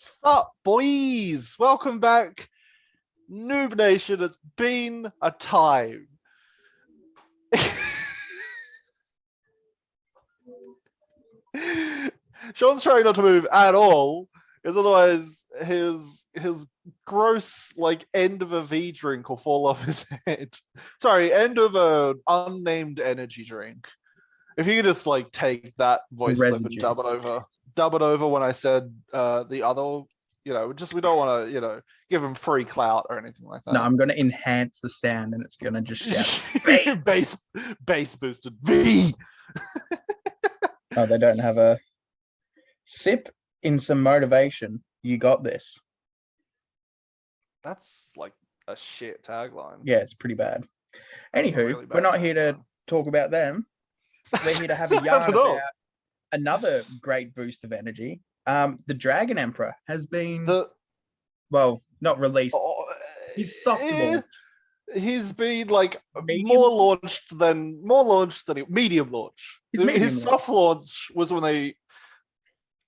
Sup, boys? Welcome back, Noob Nation. It's been a time. Sean's trying not to move at all, because otherwise his gross end of a V drink will fall off his head. Sorry, end of a unnamed energy drink. If you could just take that voice clip and dub it over when I said the other, we don't want to, give him free clout or anything like that. No, I'm going to enhance the sound and it's going to just shout bass boosted V. Oh, they don't have a sip in some motivation. You got this. That's like a shit tagline. Yeah, it's pretty bad. Anywho, really bad we're not here to talk about them. We're here to have a yarn about another great boost of energy. The Dragon Emperor has been not released. He's soft launched. He's been more launched than medium launch. His soft launch was when they.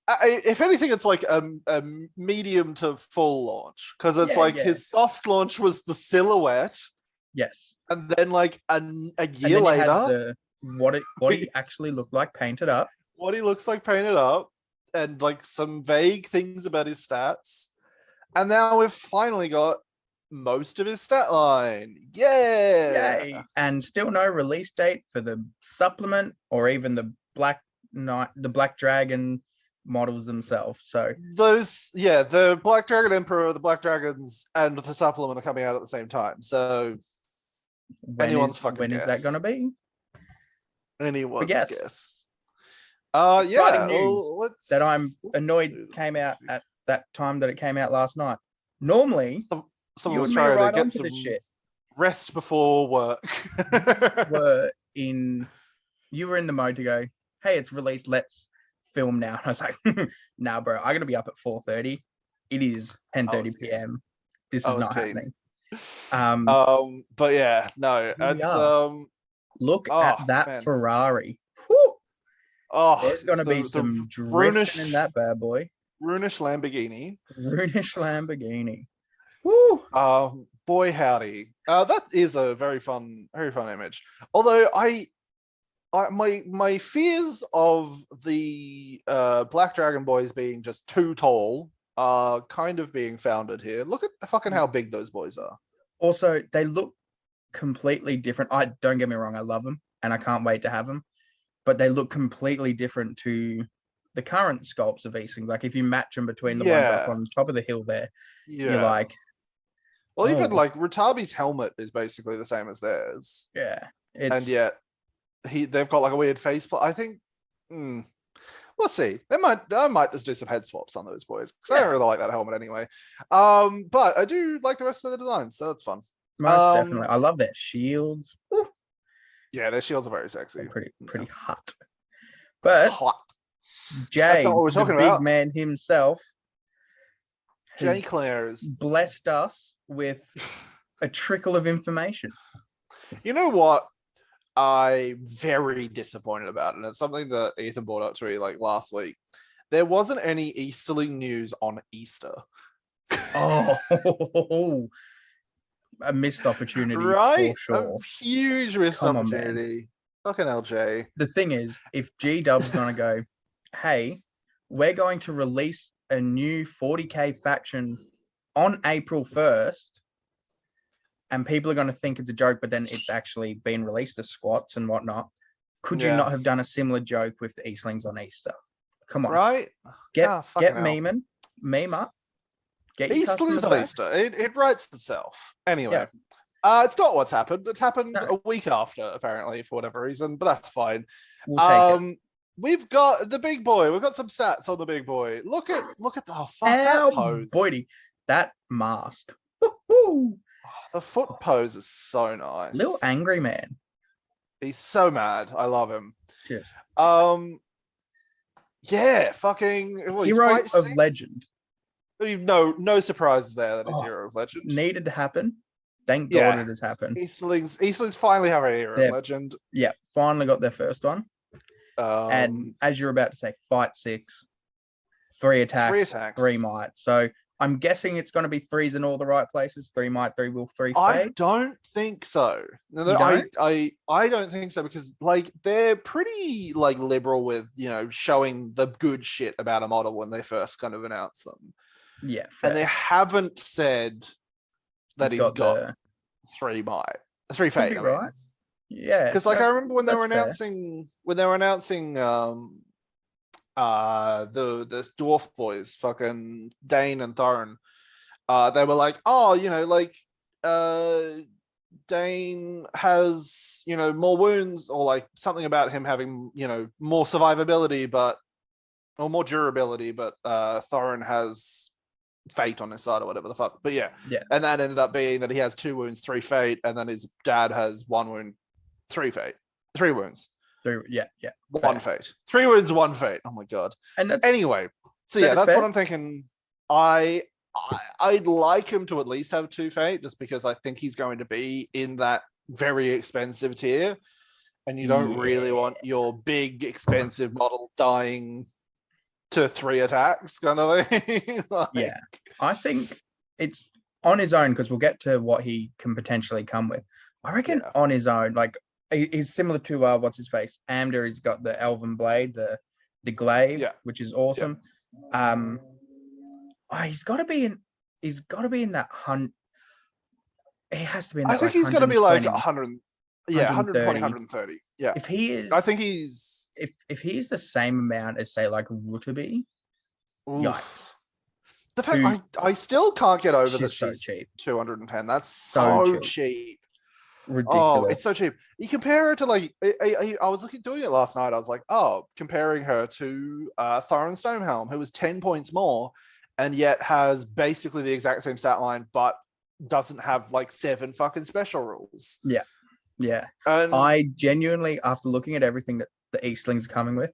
If anything, it's like a medium to full launch, because it's his soft launch was the silhouette. Yes, and then a year later, what he actually looked like painted up. What he looks like painted up, and some vague things about his stats, and now we've finally got most of his stat line. Yay! And still no release date for the supplement or even the Black Dragon models themselves. So the Black Dragon Emperor, the Black Dragons, and the supplement are coming out at the same time. So when is that going to be? Anyone's guess. Exciting news that I'm annoyed came out at that time that it came out last night. Normally, someone was trying to get some rest before work. You were in the mode to go, hey, it's released, let's film now. And I was like, nah, bro, I gotta be up at 4:30. It is 10:30 p.m. This is not happening. But yeah, no, it's look at that, man. Ferrari. Oh, there's gonna be some drifting in that bad boy. Runish Lamborghini. Woo! Boy howdy. That is a very fun image. Although my fears of the Black Dragon boys being just too tall are kind of being founded here. Look at fucking how big those boys are. Also, they look completely different. Don't get me wrong, I love them and I can't wait to have them, but they look completely different to the current sculpts of these things. If you match them between the ones up on top of the hill there, you're like, well, even Ratabi's helmet is basically the same as theirs. Yeah, and yet they've got a weird face. But I think we'll see. I might just do some head swaps on those boys, because I don't really like that helmet anyway. But I do like the rest of the designs, so that's fun. Most definitely. I love their shields. Woo. Yeah, their shields are very sexy. Pretty hot. But Jay, the big man himself, Jay Clares, blessed us with a trickle of information. You know what I'm very disappointed about, and it's something that Ethan brought up to me last week. There wasn't any Easterling news on Easter. Oh, a missed opportunity, right? For sure. A huge missed opportunity. Fucking LJ. The thing is, if G-Dub's gonna go, hey, we're going to release a new 40k faction on April 1st, and people are going to think it's a joke, but then it's actually been released, the squats and whatnot. Could you not have done a similar joke with the Eastlings on Easter? Come on. Right? Get meme up. Get Eastlings on Easter. It writes itself. Anyway. It's not what's happened. It's happened a week after, apparently, for whatever reason, but that's fine. We'll take it. We've got the big boy. We've got some stats on the big boy. Look at that pose. Boydie, that mask. The foot pose is so nice. Little angry man. He's so mad. I love him. Just fucking hero of legend. No surprises there that he's hero of legend. Needed to happen. Thank God it has happened. Eastlings finally have a hero of legend. Yeah, finally got their first one. And as you're about to say, Fight 6, 3 attacks, 3 attacks. 3 might. So I'm guessing it's going to be 3s in all the right places. 3 might, 3 will, 3 I fade. don't think so. No, You don't? I don't think so, because like they're pretty like liberal with, you know, showing the good shit about a model when they first kind of announce them. Yeah, And they haven't said that he's got the 3 might. 3 could fate, be I mean. right. Yeah. Because like I remember when they were that's fair. announcing the dwarf boys, fucking Dane and Thorin, they were like, oh, you know, like Dane has, you know, more wounds, or like something about him having, you know, more survivability, or more durability, but Thorin has fate on his side or whatever the fuck. But yeah. And that ended up being that he has 2 wounds, 3 fate, and then his dad has 1 wound, 3 fate, 3 wounds. 3, yeah. 1 fate. 3 wounds, 1 fate. Oh my god. And anyway, so yeah, that's what I'm thinking. I'd like him to at least have 2 fate, just because I think he's going to be in that very expensive tier, and you don't really want your big expensive model dying to 3 attacks kind of thing. Yeah, I think it's on his own, because we'll get to what he can potentially come with. I reckon on his own, like he's similar to what's his face, Amder. He's got the Elven Blade, the glaive, which is awesome. He's got to be in. He's got to be in that hunt. He has to be in that. I think he's going to be like 100. Yeah, 120, 130. Yeah. If he is, I think he's. If he's the same amount as, say, like Rutaby, yikes. The fact I still can't get over that so she's cheap. 210. That's so cheap. Ridiculous. Oh, it's so cheap. You compare her to like I was doing it last night. I was like, oh, comparing her to Thorin Stonehelm, who was 10 points more, and yet has basically the exact same stat line, but doesn't have like 7 fucking special rules. Yeah. And I genuinely, after looking at everything that the Eastlings are coming with,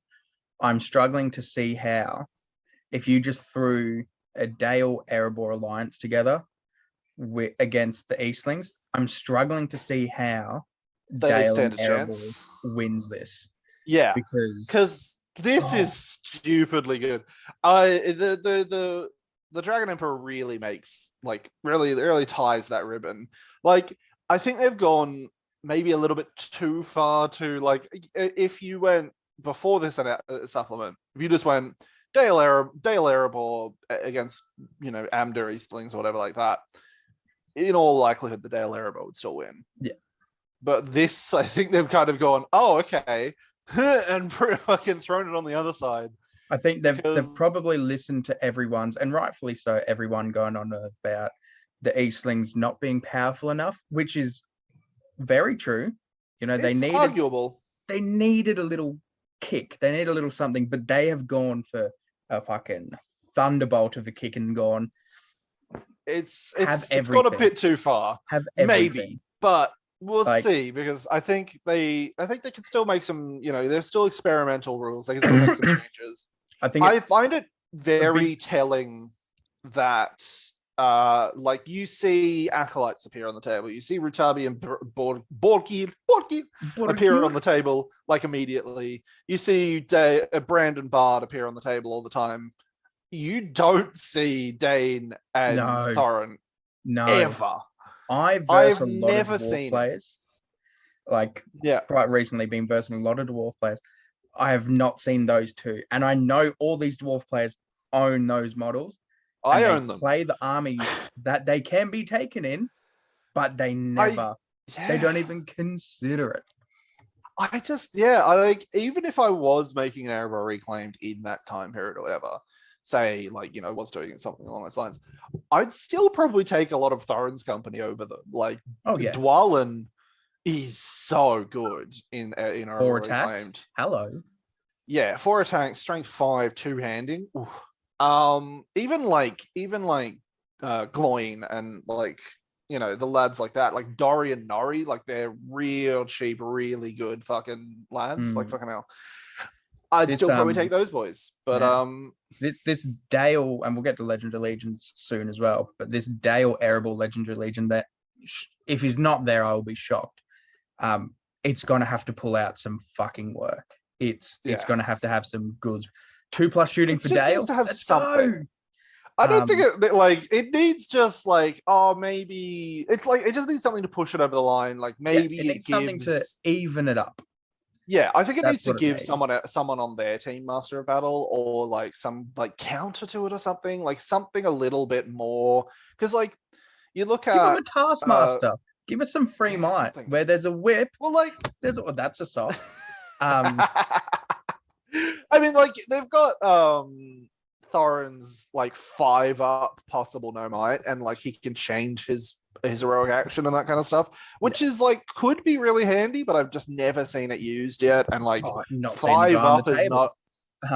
I'm struggling to see how, if you just threw a Dale Erebor alliance together against the Eastlings, I'm struggling to see how Dale and Erebor wins this. Yeah, because this is stupidly good. The Dragon Emperor really makes really ties that ribbon. Like, I think they've gone maybe a little bit too far to, like, if you went before this supplement, if you just went Dale Erebor against, you know, Amder Eastlings or whatever like that, in all likelihood the Dale Erebor would still win. Yeah. But this, I think they've kind of gone, oh, okay, and fucking thrown it on the other side. I think they've probably listened to everyone's, and rightfully so, everyone going on about the Eastlings not being powerful enough, which is very true. You know, they needed a little kick. They need a little something, but they have gone for a fucking thunderbolt of a kick and gone. It's gone a bit too far. Maybe, but we'll see, because I think they can still make some, you know, they're still experimental rules. They can still make some changes. I find it very telling that like, you see acolytes appear on the table, you see Rutabi and Borgir appear on the table like immediately. You see Brandon Bard appear on the table all the time. You don't see Dane and Thorin ever. I've never seen players. Quite recently been versing a lot of dwarf players. I have not seen those two, and I know all these dwarf players own those models. I own them. Play the armies that they can be taken in, but they never. They don't even consider it. I like, even if I was making an Erebor Reclaimed in that time period or whatever, say, like, you know, was doing something along those lines, I'd still probably take a lot of Thorin's company over them. Like, Dwalin is so good in Erebor Reclaimed. Hello. Yeah, 4 attacks, strength 5, 2-handing. Even Gloin and, like, you know, the lads like that, like Dori and Nori, like, they're real cheap, really good fucking lads. Like, fucking hell. I'd still probably take those boys. But this Dale, and we'll get to Legendary Legions soon as well, but this Dale Erebor Legendary Legion, that if he's not there, I will be shocked. It's gonna have to pull out some fucking work. It's gonna have to have some goods. 2+ shooting It for just Dale. needs to have Let's something. go. I don't think it needs just like, oh, maybe it's like it just needs something to push it over the line. Like maybe it needs something to even it up. Yeah, I think it needs That's to what it give needs. someone on their team Master of Battle, or like some like counter to it or something, like something a little bit more. Because like you look Give them at a Taskmaster. Give us some free might. something. Where there's a whip, Well, like that's a soft. I mean, like they've got Thorin's like 5-up possible no might, and like he can change his heroic action and that kind of stuff, which is like could be really handy, but I've just never seen it used yet. And like not seen the guy on 5-up the is table. not.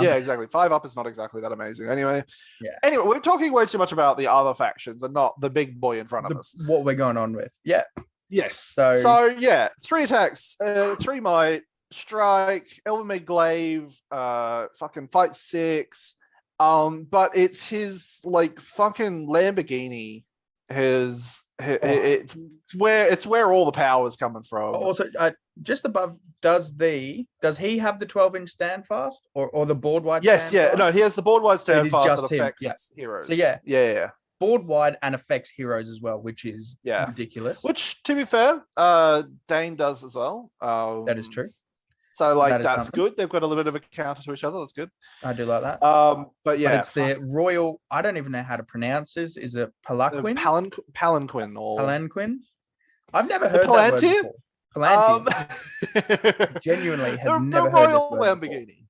Yeah, exactly. 5-up is not exactly that amazing. Anyway, yeah. Anyway, we're talking way too much about the other factions and not the big boy in front of us. What we're going on with. Yeah. Yes. So yeah, 3 attacks, 3 might, strike, Elvenmaid glaive, fucking fight 6. But it's his like fucking Lamborghini. It's where all the power is coming from. Also, just above, does he have the 12-inch stand fast or the board wide? Yes, yeah, fast? No, he has the board wide stand fast that affects heroes. So yeah. Board wide and affects heroes as well, which is ridiculous. Which, to be fair, Dane does as well. That is true. So like that's good. They've got a little bit of a counter to each other. That's good. I do like that. But yeah, it's the royal. I don't even know how to pronounce this. Is it Palanquin? Palanquin or Palanquin? I've never heard that word before. Palanquin. Genuinely have never heard this word Lamborghini.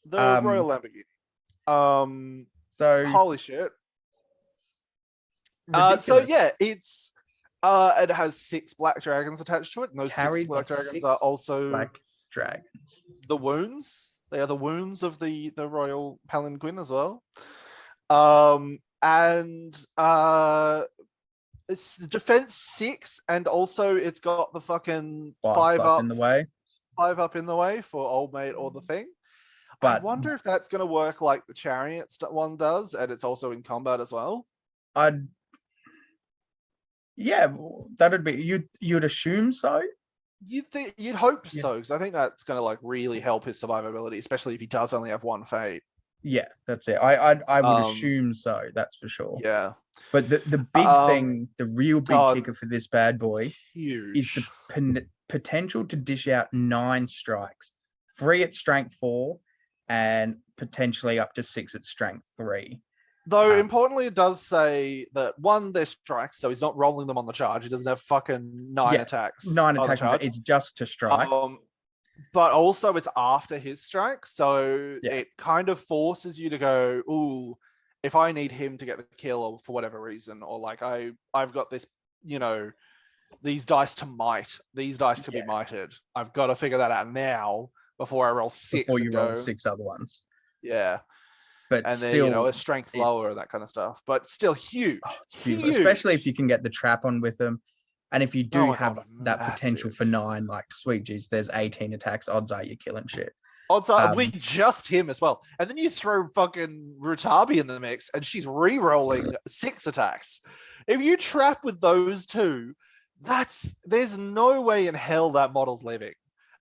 The Royal Lamborghini. So holy shit. Ridiculous. So yeah, it's it has 6 black dragons attached to it, and those 6 black dragons are also black dragons. The wounds. They are the wounds of the Royal Palanquin as well. And it's defense 6, and also it's got the fucking 5 up in the way. 5 up in the way for old mate or the thing. But I wonder if that's going to work like the chariot one does, and it's also in combat as well. Yeah, that'd be you'd assume so. You'd hope so, because I think that's going to like really help his survivability, especially if he does only have 1 fate. Yeah, that's it. I would assume so. That's for sure. Yeah, but the big thing, the real big kicker for this bad boy, is the potential to dish out 9 strikes, 3 at strength 4, and potentially up to 6 at strength 3. Though, importantly, it does say that 1, they're strikes, so he's not rolling them on the charge. He doesn't have fucking 9 attacks. 9 attacks, it's just to strike. But also, it's after his strike, so it kind of forces you to go, ooh, if I need him to get the kill or for whatever reason, or like I've got this, these dice to might. These dice can be mighted. I've got to figure that out now before I roll 6. Before you roll 6 other ones. Yeah. But and still, then, a strength lower, that kind of stuff. But still huge. Oh, it's huge. Especially if you can get the trap on with them. And if you do have that potential for 9, like, sweet geez, there's 18 attacks. Odds are you're killing shit. Odds are with just him as well. And then you throw fucking Rutabi in the mix, and she's re-rolling 6 attacks. If you trap with those 2, there's no way in hell that model's living.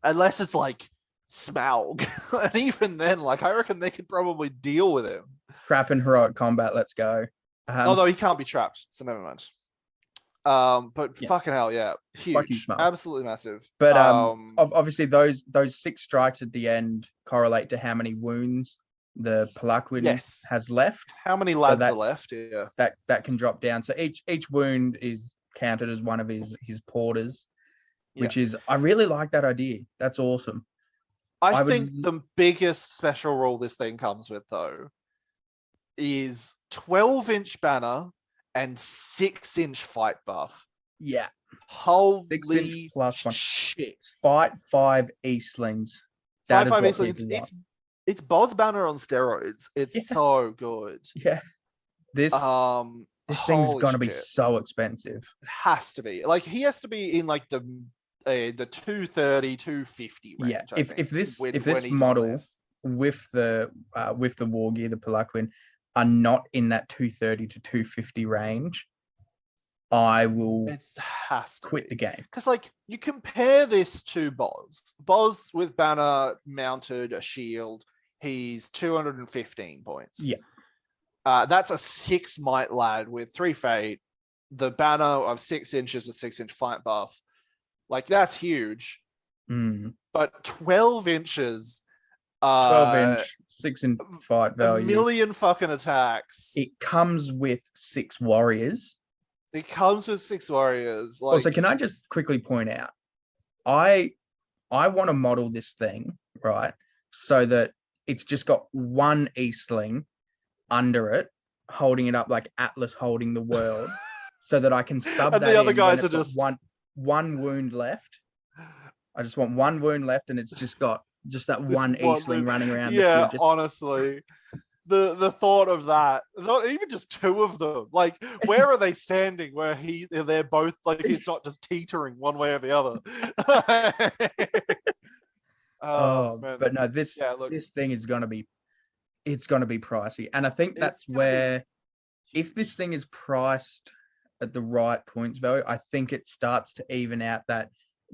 Unless it's like Smaug. And even then, like, I reckon they could probably deal with him. Trap and heroic combat, let's go. Although he can't be trapped, so never mind. But fucking hell, yeah, huge, absolutely massive. But obviously those 6 strikes at the end correlate to how many wounds the Palanquin has left. How many lads are left? Yeah, that can drop down. So each wound is counted as one of his porters, which is, I really like that idea. That's awesome. I think the biggest special rule this thing comes with, though, is 12-inch banner and 6-inch fight buff. Yeah. Holy 6-inch plus 1. Shit. Fight 5 Eastlings. Fight 5 Eastlings. It's Boss Banner on steroids. It's so good. Yeah. This thing's gonna be so expensive. It has to be. Like, he has to be in like the 230, 250 range. Yeah. If this model with the war gear, the Palanquin, are not in that 230 to 250 range, I will quit the game. Because like, you compare this to Boz with banner mounted, a shield, he's 215 points. Yeah. That's a 6 might lad with 3 fate, the banner of 6 inches, a 6-inch fight buff. Like, that's huge. But 12 inches, 12-inch, 6 in fight value. 1 million fucking attacks. It comes with 6 warriors. It comes with 6 warriors. Like, also, can I just quickly point out, I want to model this thing, right, so that it's just got one Eastling under it, holding it up like Atlas holding the world, so that I can sub and that the other in guys when are it's just got one wound left. I just want one wound left, and it's just got that one Eastling running around the field. Just... honestly, the thought of that, not even just 2 of them, like, where are they standing where they're both, like, it's not just teetering one way or the other. But no, this thing is going to be, it's going to be pricey. And I think that's where, if this thing is priced at the right points value, I think it starts to even out that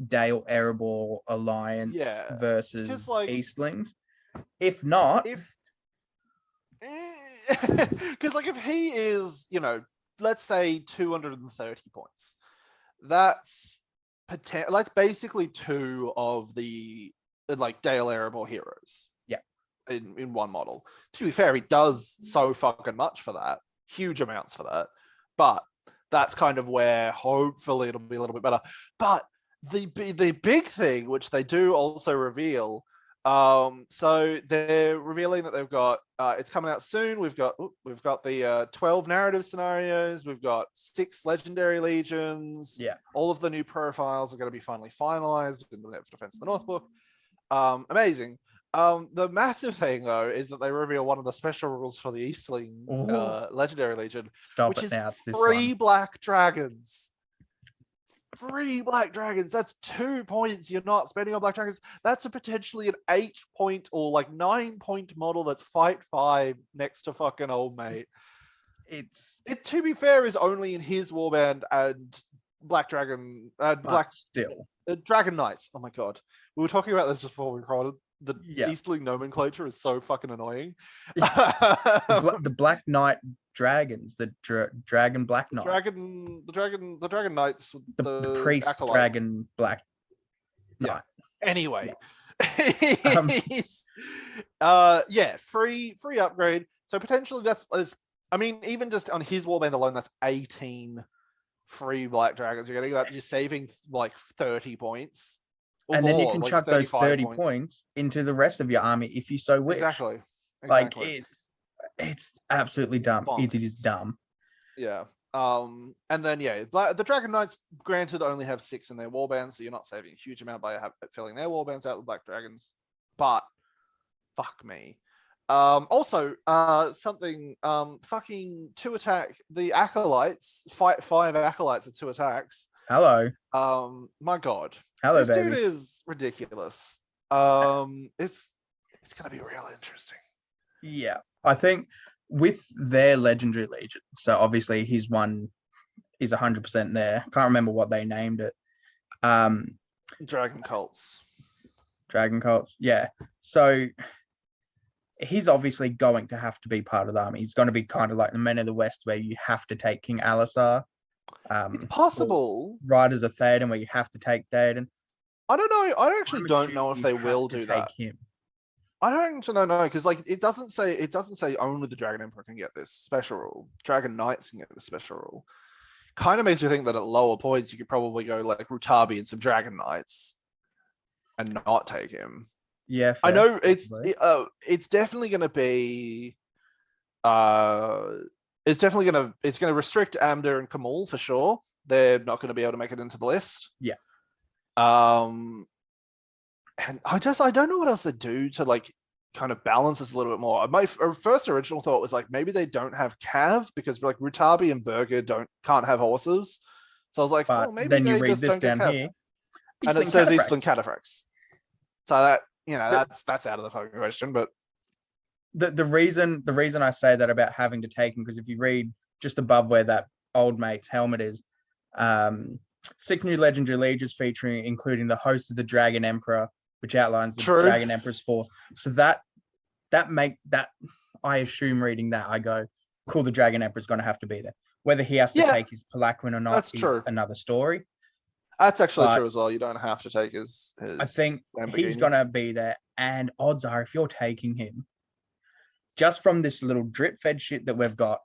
Dale Erebor alliance versus Eastlings. If not, because like, if he is, let's say 230 points, that's basically 2 of the like Dale Erebor heroes. Yeah. In one model. To be fair, he does so fucking much for that. Huge amounts for that. But that's kind of where hopefully it'll be a little bit better. But the big thing, which they do also reveal, so they're revealing that they've got, it's coming out soon. We've got the 12 narrative scenarios. We've got 6 legendary legions. Yeah. All of the new profiles are going to be finally finalized in the Defense of the North book. Amazing. The massive thing, though, is that they reveal one of the special rules for the Eastling Legendary Legion, which is 3 black dragons. 3 black dragons. That's 2 points you're not spending on black dragons. That's a potentially an 8-point or like 9-point model that's fight 5 next to fucking old mate. It, to be fair, is only in his warband and Black Dragon, Dragon Knights. Oh my god, we were talking about this just before we recorded. The Eastling nomenclature is so fucking annoying. The Black Knight dragons, the Dragon Black Knight, the Dragon Knights, the priest acolyte. Dragon Black Knight. Anyway, free upgrade. So potentially that's, I mean, even just on his warband alone, that's 18 free black dragons. You're getting that. You're saving like 30 points. And then you can chuck those 30 points into the rest of your army if you so wish. Exactly. Like, it's absolutely dumb. It is dumb. Yeah. And then the Dragon Knights, granted, only have 6 in their warband, so you're not saving a huge amount by filling their warbands out with black dragons. But fuck me. Also, something fucking 2 attack. The acolytes fight 5 acolytes at 2 attacks. Hello. My god. Hello, this baby. Dude is ridiculous. It's gonna be real interesting. Yeah, I think with their legendary legion, so obviously he's 100% there. Can't remember what they named it. Dragon cults. Yeah. So he's obviously going to have to be part of the army. He's going to be kind of like the Men of the West, where you have to take King Alisar. It's possible. Riders of Theoden, where you have to take Theoden. I don't know. I actually don't know if they will do that. Him. I don't actually know, because like it doesn't say only the Dragon Emperor can get this special rule. Dragon Knights can get the special rule. Kind of makes me think that at lower points you could probably go like Rutabi and some Dragon Knights and not take him. Yeah, fair. I know it's definitely going to be it's going to restrict Amda and Kamul for sure. They're not going to be able to make it into the list. Yeah. And I don't know what else they do to like kind of balance this a little bit more. My first original thought was like maybe they don't have Cav because like Rutabi and Burger can't have horses. So I was like, maybe then you they read just this don't down get Cav. here, and it says Eastland Cataphracts. So that that's out of the fucking question. But the reason I say that about having to take him, because if you read just above where that old mate's helmet is, 6 new legendary legions featuring including the host of the Dragon Emperor, which outlines the Dragon Emperor's force. So that that I assume reading that I go, cool, the Dragon Emperor is going to have to be there. Whether he has to take his Palanquin or not that's is true. another story. That's actually true as well. You don't have to take his I think he's going to be there. And odds are, if you're taking him, just from this little drip fed shit that we've got,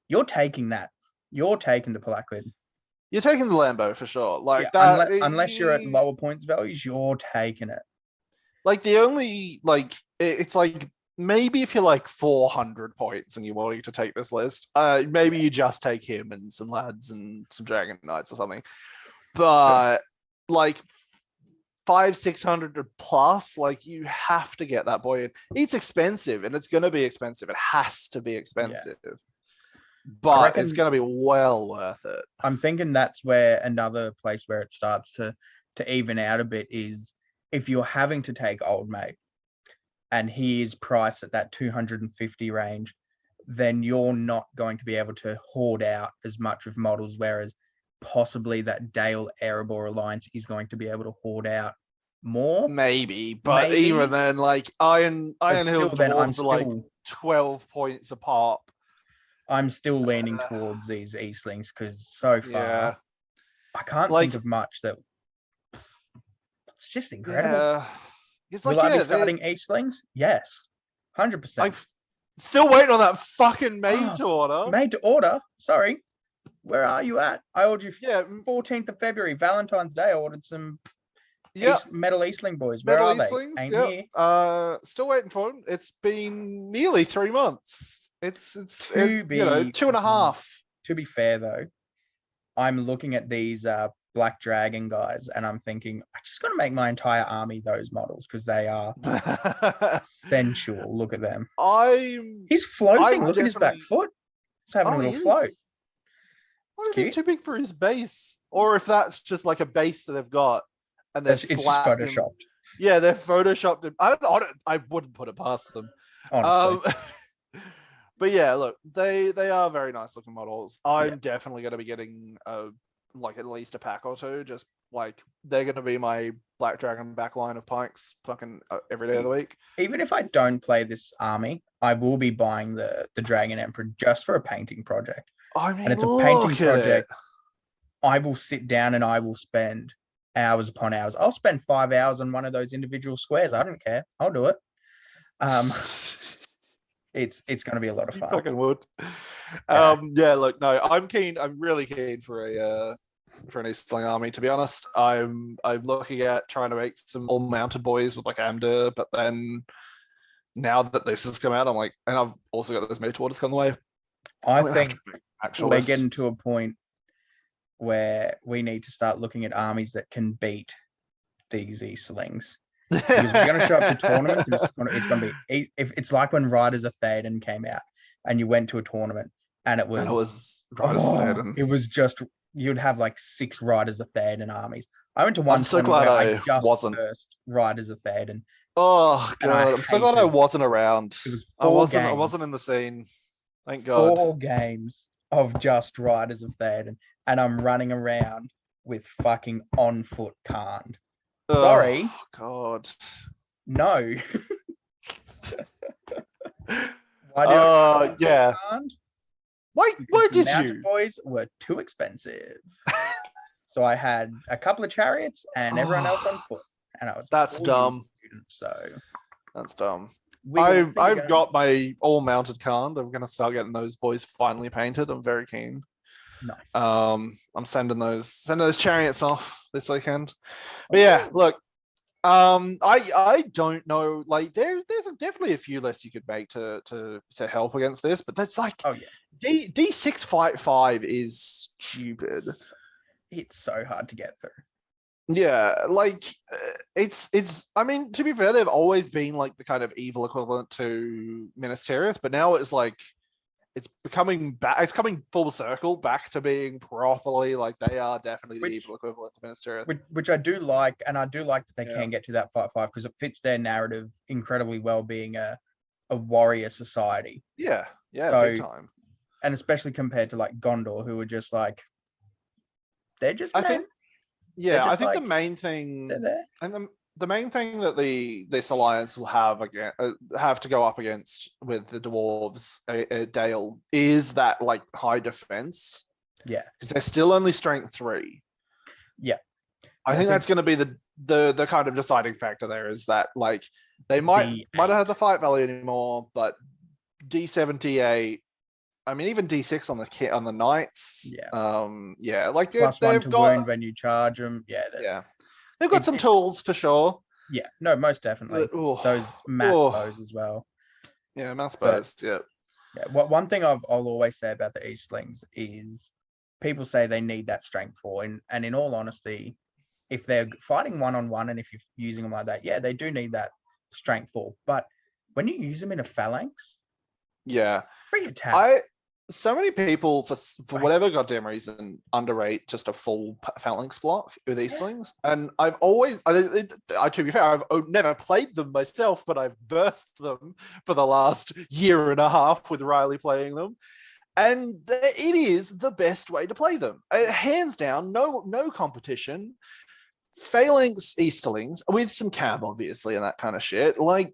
you're taking that. You're taking the Palanquin. You're taking the Lambo for sure. Like Yeah, that, unless you're at lower points values, you're taking it. like the only like it's like maybe if you're like 400 points and you're wanting to take this list, maybe you just take him and some lads and some Dragon Knights or something. But like 500-600 plus, like you have to get that boy in. It's expensive and it's going to be expensive. It has to be expensive. Yeah. But it's going to be well worth it. I'm thinking that's where another place where it starts to even out a bit is if you're having to take Old Mate and he is priced at that 250 range, then you're not going to be able to hoard out as much of models, whereas possibly that Dale Erebor Alliance is going to be able to hoard out more. Maybe, but even then, like Iron Hill's dwarves are like 12 points apart. I'm still leaning towards these Eastlings because so far I can't think of much that it's just incredible. Yeah. It's Will I be starting Eastlings? Yes. 100%. I'm still waiting on that fucking made to order. Made to order? Sorry. Where are you at? I ordered you 14th of February, Valentine's Day. I ordered some Metal Eastling boys. Where are they? Ain't here. Still waiting for them. It's been nearly 3 months. It's 2.5. To be fair though, I'm looking at these Black Dragon guys and I'm thinking I just got to make my entire army those models because they are sensual. Look at them. He's floating. Look at his back foot. He's having a little float. What if he's too big for his base? Or if that's just like a base that they've got and they've it's just photoshopped. Yeah, they've photoshopped him. I wouldn't put it past them. Honestly. But yeah, look, they are very nice looking models. I'm definitely going to be getting like at least a pack or two. Just like they're going to be my Black Dragon backline of pikes fucking every day of the week. Even if I don't play this army, I will be buying the Dragon Emperor just for a painting project. I mean, and it's a painting project. I will sit down and I will spend hours upon hours. I'll spend 5 hours on one of those individual squares. I don't care. I'll do it. It's going to be a lot of fun. You fucking would. Yeah, look, no, I'm keen. I'm really keen for an Eastling army. To be honest, I'm looking at trying to make some all mounted boys with like Amder, but then now that this has come out, I'm like, and I've also got this made orders come the way. I think we're getting to a point where we need to start looking at armies that can beat these Eastlings. Because we're going to show up to tournaments and it's going to be if it's like when Riders of Theoden came out and you went to a tournament and it was Riders of Theoden. It was just you'd have like 6 Riders of Theoden armies. I went to one. I'm so glad I wasn't first Riders of Theoden. Oh god, I'm so glad I wasn't around. It was I wasn't in the scene. Thank God. 4 games of just Riders of Theoden, and I'm running around with fucking on foot Khan. Sorry. Oh, God. No. Why did you? Boys were too expensive. So I had a couple of chariots and everyone else on foot. And I was That's dumb. That's dumb. I've got my all mounted Khan. I'm gonna start getting those boys finally painted. I'm very keen. Nice. I'm sending those chariots off this weekend. But yeah, look, I don't know. Like there's definitely a few lists you could make to help against this, but that's like D6 Fight 5 is stupid. It's so hard to get through. Yeah, like it's. I mean, to be fair, they've always been like the kind of evil equivalent to Minas Tirith, but now it's like it's becoming back. It's coming full circle back to being properly like they are definitely the evil equivalent to Minas Tirith. Which I do like, and I do like that they can get to that Fight 5 because it fits their narrative incredibly well, being a warrior society. Yeah, big time. And especially compared to like Gondor, who are just like they're just. I think the main thing, and the main thing that this alliance will have to go up against with the dwarves, Dale, is that like high defense. Yeah, because they're still only strength 3. Yeah, I think that's going to be the kind of deciding factor there. Is that like they might not have the fight value anymore, but D7, D8. I mean, even D6 on the knights. Yeah. Like +1 to got wound when you charge them. yeah. They've got some tools for sure. Yeah, no, most definitely. Those mass bows as well. Yeah, mass bows. Yeah. One thing I'll always say about the Eastlings is people say they need that strength 4, and in all honesty, if they're fighting 1-on-1 and if you're using them like that, yeah, they do need that strength 4. But when you use them in a phalanx, yeah, free attack. So many people, for whatever goddamn reason, underrate just a full phalanx block with Eastlings. And I've always, to be fair, I've never played them myself, but I've versed them for the last year and a half with Riley playing them. And it is the best way to play them. Hands down, no competition. Phalanx Easterlings, with some cab, obviously, and that kind of shit. Like,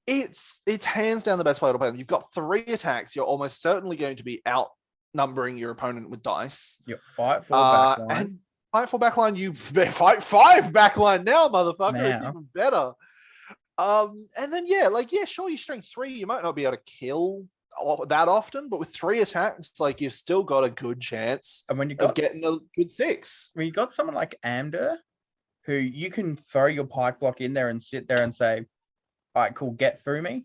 it's hands down the best way to play them. You've got 3 attacks. You're almost certainly going to be outnumbering your opponent with dice. Yep, fight 4 backline. And fight 4 backline. You fight 5 backline now, motherfucker. Now. It's even better. And then sure, your strength 3, you might not be able to kill that often, but with 3 attacks, like you've still got a good chance and when you of getting a good 6. When you got someone like Amder, who you can throw your pike block in there and sit there and say, all right, cool, get through me.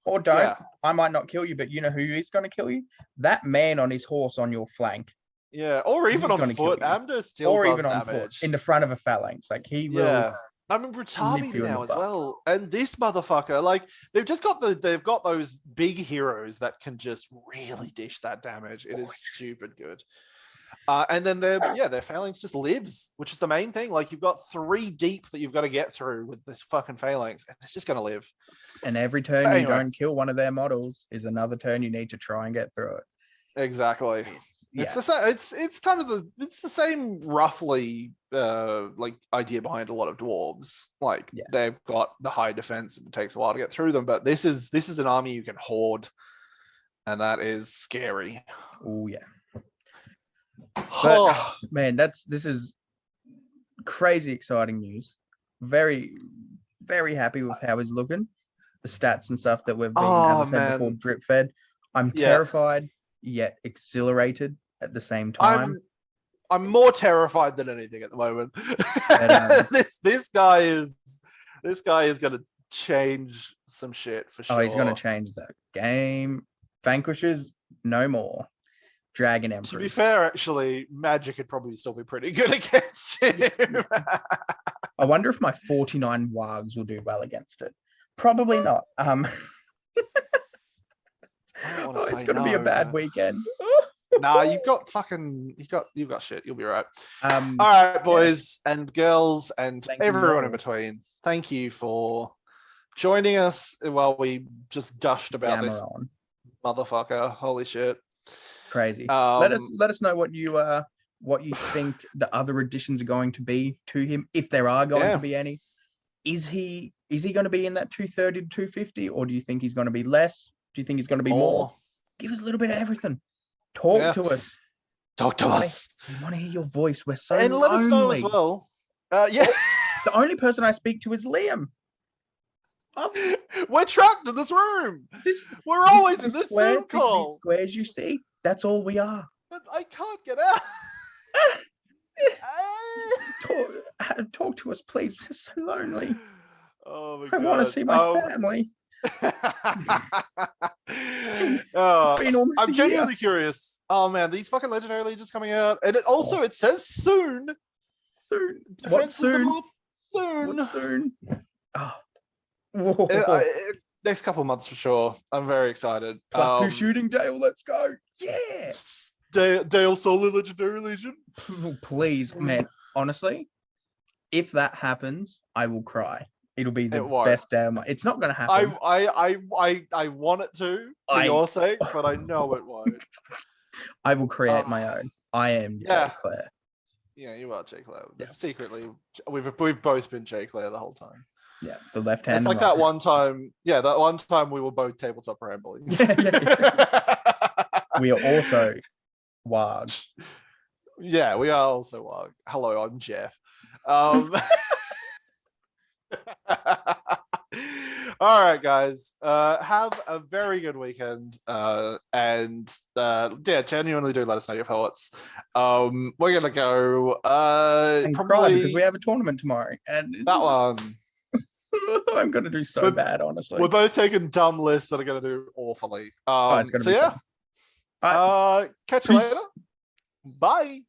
Or don't. Yeah. I might not kill you, but you know who is going to kill you? That man on his horse on your flank. Yeah, or even on foot. Amder still does even on foot in the front of a phalanx. Like he will. I mean, Brutabi now as well, and this motherfucker, like they've got those big heroes that can just really dish that damage. It is stupid good. And then their phalanx just lives, which is the main thing. Like you've got 3 deep that you've got to get through with this fucking phalanx, and it's just gonna live. And every turn you don't kill one of their models is another turn you need to try and get through it. Exactly. It's the same. It's kind of the same roughly like idea behind a lot of dwarves. Like they've got the high defense and it takes a while to get through them, but this is an army you can hoard, and that is scary. Oh yeah. But man, this is crazy exciting news. Very, very happy with how he's looking. The stats and stuff that we've been, as I said before, drip fed. I'm terrified yet exhilarated at the same time. I'm more terrified than anything at the moment. But, this guy is going to change some shit for sure. Oh, he's going to change that game. Vanquishers, no more. Dragon Emperor. To be fair, actually, Magic could probably still be pretty good against him. I wonder if my 49 Wargs will do well against it. Probably not. It's going to be a bad weekend. Nah, you've got shit. You'll be right. All right, boys and girls and everyone in between. Thank you for joining us while we just gushed about this motherfucker. Holy shit. Crazy. Let us know what you think the other additions are going to be to him, if there are going to be any. Is he going to be in that 230 to 250, or do you think he's going to be less? Do you think he's going to be more? Give us a little bit of everything. Talk to us. Talk to us. We want to hear your voice. We're so and let us know as well. The only person I speak to is Liam. We're trapped in this room. We're always in this Zoom call. Squares you see, that's all we are. But I can't get out. Talk to us, please. It's so lonely. Oh my God. I want to see my family. I'm genuinely curious. Oh man, these fucking Legendary Legions coming out, and it says soon. What soon? Soon. Oh. Next couple of months for sure. I'm very excited. +2 shooting, Dale. Let's go. Yeah. Dale Solar Legendary Legion. Please, man. Honestly, if that happens, I will cry. It'll be the best day of my. It's not going to happen. I want it to for your sake, but I know it won't. I will create my own. I am Claire. Yeah, you are Jay Claire. Yeah. Secretly, we've both been Jay Claire the whole time. Yeah, the left hand. It's like that one time. Yeah, that one time we were both tabletop rambling. We are also Wag. Yeah, we are also Wag. Hello, I'm Jeff. All right, guys. Have a very good weekend. And yeah, genuinely do let us know your thoughts. We're gonna go And probably cry because we have a tournament tomorrow. And that one. I'm gonna do so bad, honestly. We're both taking dumb lists that are gonna do awfully. It's gonna be yeah. fun. Catch you later. Bye.